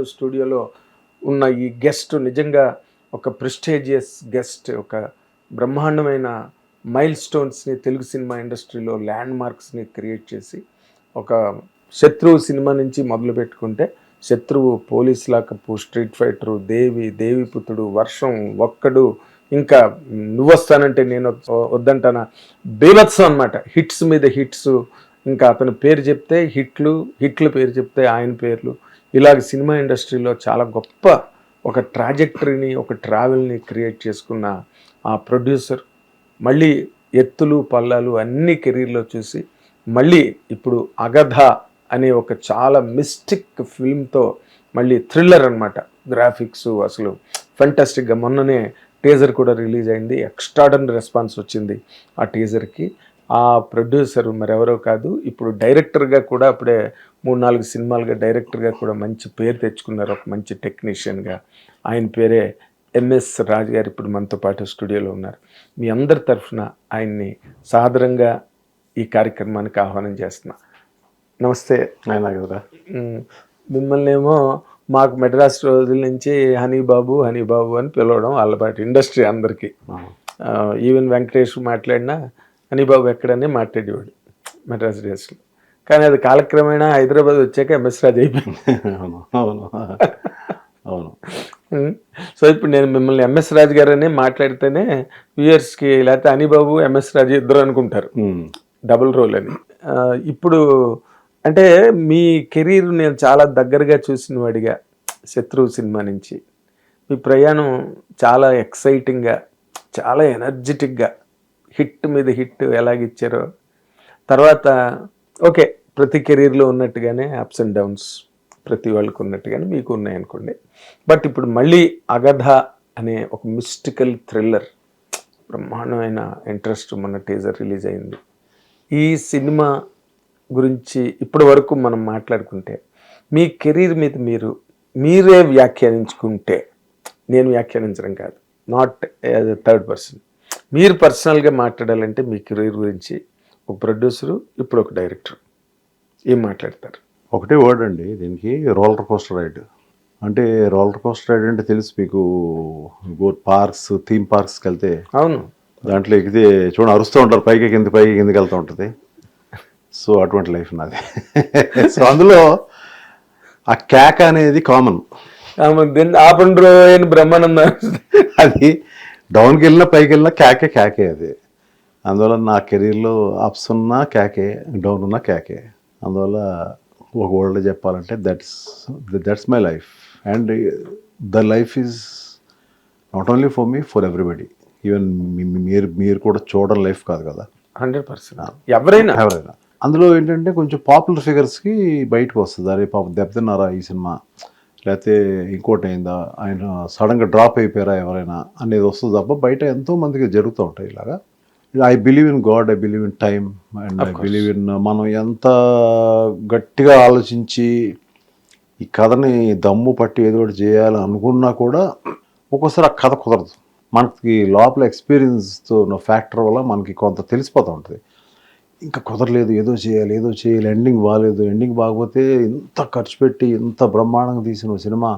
పాటు స్టూడియోలో ఉన్న ఈ గెస్ట్ నిజంగా ఒక ప్రెస్టీజియస్ గెస్ట్, ఒక బ్రహ్మాండమైన మైల్ స్టోన్స్ని తెలుగు సినిమా ఇండస్ట్రీలో ల్యాండ్ మార్క్స్ని క్రియేట్ చేసి, ఒక శత్రువు సినిమా నుంచి మొదలు పెట్టుకుంటే శత్రువు, police lockup, street fighter, Deviputrudu, వర్షం, ఒక్కడు, ఇంకా నువ్వొస్తానంటే నేను వద్దంటానా, బీభత్సం అనమాట. హిట్స్ మీద హిట్స్, ఇంకా అతని పేరు చెప్తే హిట్ల పేరు చెప్తే ఆయన పేర్లు, ఇలాగ సినిమా ఇండస్ట్రీలో చాలా గొప్ప ఒక ట్రాజెక్టరీని, ఒక ట్రావెల్ని క్రియేట్ చేసుకున్న ఆ ప్రొడ్యూసర్ మళ్ళీ ఎత్తులు పల్లాలు అన్ని కెరీర్లో చూసి మళ్ళీ ఇప్పుడు అగధ అనే ఒక చాలా మిస్టిక్ ఫిల్మ్తో మళ్ళీ థ్రిల్లర్ అనమాట. గ్రాఫిక్స్ అసలు ఫెంటాస్టిక్గా, మొన్ననే టీజర్ కూడా రిలీజ్ అయింది. ఎక్స్ట్రాడనరీ రెస్పాన్స్ వచ్చింది ఆ టీజర్కి. ఆ ప్రొడ్యూసర్ మరెవరో కాదు, ఇప్పుడు డైరెక్టర్గా కూడా అప్పుడే 3-4 సినిమాలుగా డైరెక్టర్గా కూడా మంచి పేరు తెచ్చుకున్నారు, ఒక మంచి టెక్నీషియన్గా. ఆయన పేరే ఎంఎస్ రాజు గారు. ఇప్పుడు మనతో పాటు స్టూడియోలో ఉన్నారు. మీ అందరి తరఫున ఆయన్ని సాదరంగా ఈ కార్యక్రమానికి ఆహ్వానం చేస్తున్నా. నమస్తే. మిమ్మల్ని ఏమో మాకు మెడ్రాస్ రోజుల నుంచి హనీబాబు అని పిలవడం అలవాటు ఇండస్ట్రీ అందరికీ. ఈవెన్ వెంకటేష్ మాట్లాడినా హనీబాబు ఎక్కడనే మాట్లాడేవాడు మెడ్రాస్ డేస్లో. కానీ అది కాలక్రమేణా హైదరాబాద్ వచ్చాక ఎంఎస్ రాజు అయిపోయింది. అవును. సో ఇప్పుడు నేను మిమ్మల్ని ఎంఎస్ రాజు గారు అని మాట్లాడితేనే వ్యూయర్స్కి, లేకపోతే హనీబాబు ఎంఎస్ రాజు ఇద్దరు అనుకుంటారు, డబుల్ రోల్ అని. ఇప్పుడు అంటే మీ కెరీర్ నేను చాలా దగ్గరగా చూసిన వాడిగా, శత్రువు సినిమా నుంచి మీ ప్రయాణం చాలా ఎక్సైటింగ్గా, చాలా ఎనర్జెటిక్గా, హిట్ మీద హిట్ ఎలాగిచ్చారో, తర్వాత ఓకే ప్రతి కెరీర్లో ఉన్నట్టుగానే అప్స్ అండ్ డౌన్స్ ప్రతి వాళ్ళకు ఉన్నట్టుగానే మీకు ఉన్నాయనుకోండి. బట్ ఇప్పుడు మళ్ళీ అగధ అనే ఒక మిస్టికల్ థ్రిల్లర్, బ్రహ్మాండమైన ఇంట్రెస్ట్, మొన్న టీజర్ రిలీజ్ అయింది. ఈ సినిమా గురించి ఇప్పటి వరకు మనం మాట్లాడుకుంటే మీ కెరీర్ మీద మీరే వ్యాఖ్యానించుకుంటే, నేను వ్యాఖ్యానించడం కాదు, not as a third person, మీరు పర్సనల్గా మాట్లాడాలంటే మీ కెరీర్ గురించి ఒక ప్రొడ్యూసరు, ఇప్పుడు ఒక డైరెక్టర్, ఏం మాట్లాడతారు? ఒకటే వర్డ్ అండి దీనికి, రోలర్ కోస్టర్ రైడ్. అంటే రోలర్ కోస్టర్ రైడ్ అంటే తెలుసు మీకు, పార్క్స్, థీమ్ పార్క్స్కి వెళ్తే అవును, దాంట్లో ఎక్కితే చూడండి అరుస్తూ ఉంటారు, పైకి కిందకి వెళ్తూ ఉంటుంది. సో అటువంటి లైఫ్ నాది. సో అందులో ఆ కేక అనేది కామన్. బ్రహ్మానంద అది డౌన్కి వెళ్ళినా పైకి వెళ్ళినా కేకే అది. అందువల్ల నా కెరీర్లో అప్స్ ఉన్నా కేకే, డౌన్ ఉన్నా కేకే. అందువల్ల ఒక వర్డ్లో చెప్పాలంటే that's my life. And the life is not only for me, for everybody. Even మీరు కూడా చూడడం లైఫ్ కాదు కదా, 100%. ఎవరైనా అందులో ఏంటంటే కొంచెం పాపులర్ ఫిగర్స్కి బయటకు వస్తుంది, అరే పాపం దెబ్బతిన్నారా ఈ సినిమా, లేకపోతే ఇంకోటి అయిందా, ఆయన సడన్గా డ్రాప్ అయిపోయారా ఎవరైనా అనేది వస్తుంది తప్ప బయట ఎంతో మందికి జరుగుతూ ఉంటాయి ఇలాగా. I believe in God, I believe in time, and I believe in మనం ఎంత గట్టిగా ఆలోచించి ఈ కథని దమ్ము పట్టి ఏదో ఒకటి చేయాలని అనుకున్నా కూడా ఒక్కోసారి ఆ కథ కుదరదు. మనకి లోపల ఎక్స్పీరియన్స్తో ఫ్యాక్టర్ వల్ల మనకి కొంత తెలిసిపోతూ ఉంటుంది, ఇంకా కుదరలేదు, ఏదో చేయాలి, ఎండింగ్ బాగాలేదు, ఎండింగ్ బాగపోతే ఇంత ఖర్చు పెట్టి ఇంత బ్రహ్మాండంగా తీసిన సినిమా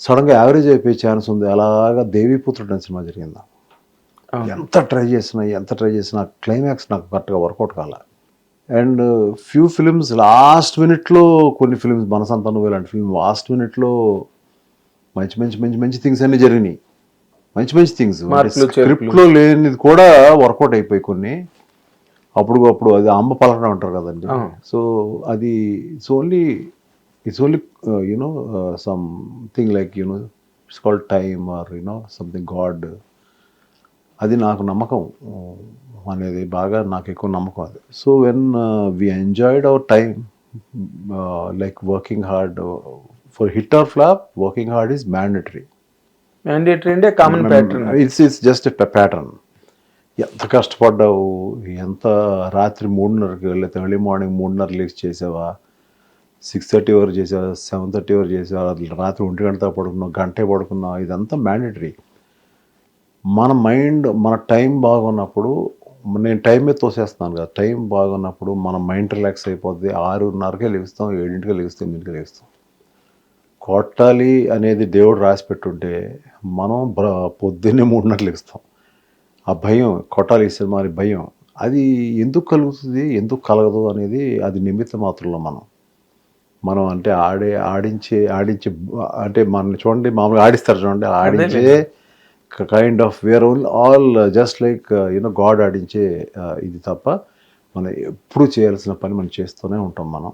సడన్గా యావరేజ్ అయిపోయే ఛాన్స్ ఉంది. అలాగా దేవిపుత్రుడు అనే సినిమా జరిగిందా, ఎంత ట్రై చేసినా క్లైమాక్స్ నాకు కరెక్ట్గా వర్కౌట్ కాల. అండ్ ఫ్యూ ఫిలిమ్స్ లాస్ట్ మినిట్లో, కొన్ని ఫిలిమ్స్ మనసంతా నువ్వు ఇలాంటి ఫిల్మ్ లాస్ట్ మినిట్లో మంచి థింగ్స్ అన్నీ జరిగినాయి, మంచి థింగ్స్ స్క్రిప్ట్లో లేనిది కూడా వర్కౌట్ అయిపోయి కొన్ని. అప్పుడు అది అమ్మ పలకడం అంటారు కదండి. సో అది it's only you know something like it's called time or something god. అది నాకు నమ్మకం అనేది, బాగా నాకు ఎక్కువ నమ్మకం అది. So when we enjoyed our time, like working hard for hit or flop, working hard is mandatory అంటే common pattern. It's just a pattern. ఎంత కష్టపడ్డావు, ఎంత రాత్రి 3:30కి లేకపోతే ఎర్లీ మార్నింగ్ 3:30 లేచి చేసావా, 6:30 వరకు చేసావా, 7:30 వరకు చేసావా, రాత్రి 1 గంటతో పడుకున్నావు, గంటే పడుకున్నావు, ఇదంతా మ్యాండేటరీ. మన మైండ్, మన టైం బాగున్నప్పుడు, నేను టైం మీద తోసేస్తున్నాను కదా, టైం బాగున్నప్పుడు మన మైండ్ రిలాక్స్ అయిపోద్ది. 6:30కే లేస్తాం, 7ంటికే లేస్తాం, 8ంటికే లేస్తాం. కొట్టాలి అనేది దేవుడు రాసి పెట్టుంటే మనం పొద్దున్నే 3:00 లెగుస్తాం. ఆ భయం, కొట్టాలి ఈ సినిమా అని భయం, అది ఎందుకు కలుగుతుంది, ఎందుకు కలగదు అనేది అది నిమిత్త మాత్రంలో మనం అంటే ఆడించే అంటే మనల్ని చూడండి, మామూలుగా ఆడిస్తారు చూడండి, ఆడించే kind of where all just like god ఆడించే ఇది తప్ప మనం ఎప్పుడు చేయాల్సిన పని మనం చేస్తూనే ఉంటాం. మనం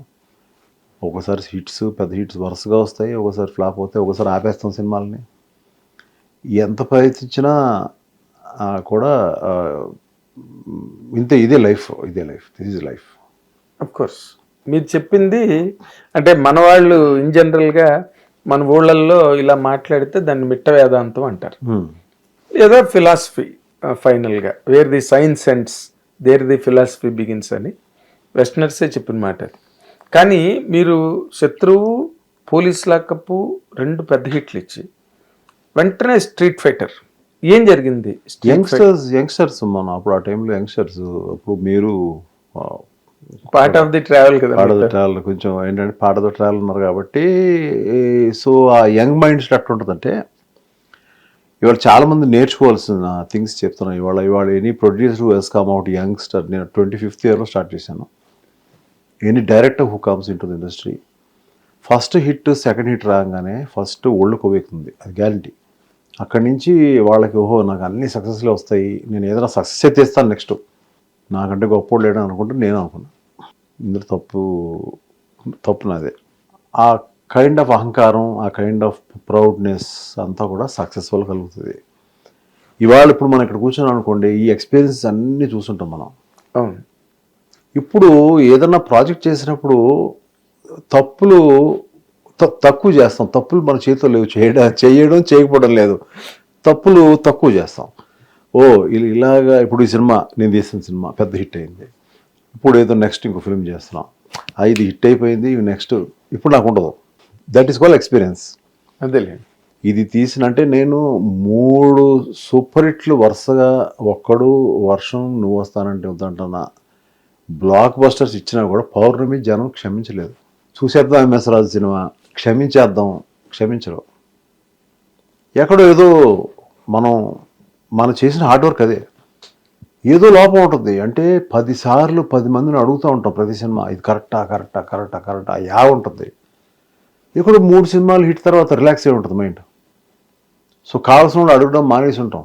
ఒకసారి హిట్స్, పెద్ద హిట్స్ వరుసగా వస్తాయి, ఒకసారి ఫ్లాప్ అవుతాయి, ఒకసారి ఆపేస్తాం సినిమాలని. ఎంత ప్రయత్నించినా కూడా ఇదే life, this is life. Of course మీరు చెప్పింది అంటే మన వాళ్ళు ఇన్ జనరల్గా మన ఊళ్ళల్లో ఇలా మాట్లాడితే దాన్ని మిట్ట వేదాంతం అంటారు, లేదా ఫిలాసఫీ. ఫైనల్గా where the science ends there the philosophy begins అని వెస్టర్నర్సే చెప్పిన మాట అది. కానీ మీరు శత్రువు, పోలీస్ లాకప్ 2 పెద్ద హిట్లు ఇచ్చి వెంటనే స్ట్రీట్ ఫైటర్ ఏం జరిగింది? యంగ్స్టర్స్ మనం అప్పుడు ఆ టైంలో యంగ్స్టర్స్, అప్పుడు మీరు పార్ట్ ఆఫ్ ది ట్రావెల్ కదా, పార్ట్ ఆఫ్ ద ట్రావెల్, కొంచెం ఏంటంటే పార్ట్ ఆఫ్ ద ట్రావెల్ ఉన్నారు కాబట్టి, సో ఆ యంగ్ మైండ్ సెట్ ఉంటుందంటే ఇవాళ చాలామంది నేర్చుకోవాల్సిన థింగ్స్ చెప్తున్నాను. ఇవాళ any producer who he's come out youngster, నేను 25th ఇయర్లో స్టార్ట్ చేశాను. Any director who comes in to the industry, first hit second hit రాగానే ఫస్ట్ ఒళ్ళు కొవ్వెక్కుతుంది, అది గ్యారంటీ. అక్కడి నుంచి వాళ్ళకి ఓహో నాకు అన్ని సక్సెస్లే వస్తాయి, నేను ఏదైనా సక్సెస్ తీస్తాను నెక్స్ట్, నాకంటే గొప్పోడు లేడని అనుకుంటే నేను అనుకున్నాను. ఇందులో తప్పు నాదే. ఆ కైండ్ ఆఫ్ అహంకారం, ఆ కైండ్ ఆఫ్ ప్రౌడ్నెస్ అంతా కూడా సక్సెస్ఫుల్ కలుగుతుంది. ఇవాళ ఇప్పుడు మనం ఇక్కడ కూర్చొని అనుకోండి, ఈ ఎక్స్పీరియన్సెస్ అన్నీ చూసుంటాం మనం. అవును. ఇప్పుడు ఏదన్నా ప్రాజెక్ట్ చేసినప్పుడు తప్పులు తక్కువ చేస్తాం, తప్పులు మన చేతిలో లేవు, చేయడం చేయకపోవడం లేదు, తప్పులు తక్కువ చేస్తాం. ఇలాగా ఇప్పుడు ఈ సినిమా, నేను తీసిన సినిమా పెద్ద హిట్ అయింది, ఇప్పుడు ఏదో నెక్స్ట్ ఇంకో ఫిల్మ్ చేస్తున్నాం, ఇది హిట్ అయిపోయింది, నెక్స్ట్ ఇప్పుడు నాకు ఉండదు. That is call experience. అదేలే. ఇది తీసినంటే నేను 3 సూపర్ హిట్లు వరుసగా, ఒక్కడు వర్షం, నువ్వు వస్తానంటే వద్దంటున్నా, బ్లాక్ బస్టర్స్ ఇచ్చినా కూడా పౌర్ణమి జనం క్షమించలేదు. చూసేద్దాం ఎంఎస్ రాజు సినిమా, క్షమించరు. ఎక్కడో ఏదో మనం చేసిన హార్డ్ వర్క్ అదే, ఏదో లోపం ఉంటుంది. అంటే 10 సార్లు 10 మందిని అడుగుతూ ఉంటాం ప్రతి సినిమా, ఇది కరెక్టా యా ఉంటుంది. ఇక్కడ 3 సినిమాలు హిట్ తర్వాత రిలాక్స్ అయి ఉంటుంది మైండ్. సో కావాల్సిన వాళ్ళు అడగడం మానేసి ఉంటాం.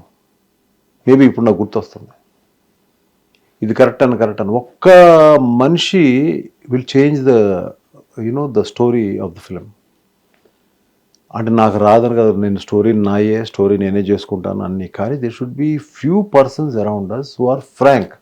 మేబీ ఇప్పుడు నాకు గుర్తొస్తుంది, ఇది కరెక్ట్ అని. ఒక్క మనిషి will change the story of the film. అంటే నాకు రాదని కదా, నేను స్టోరీ నేనే చేసుకుంటాను అన్నీ, కానీ they should be few persons around us who are Frank.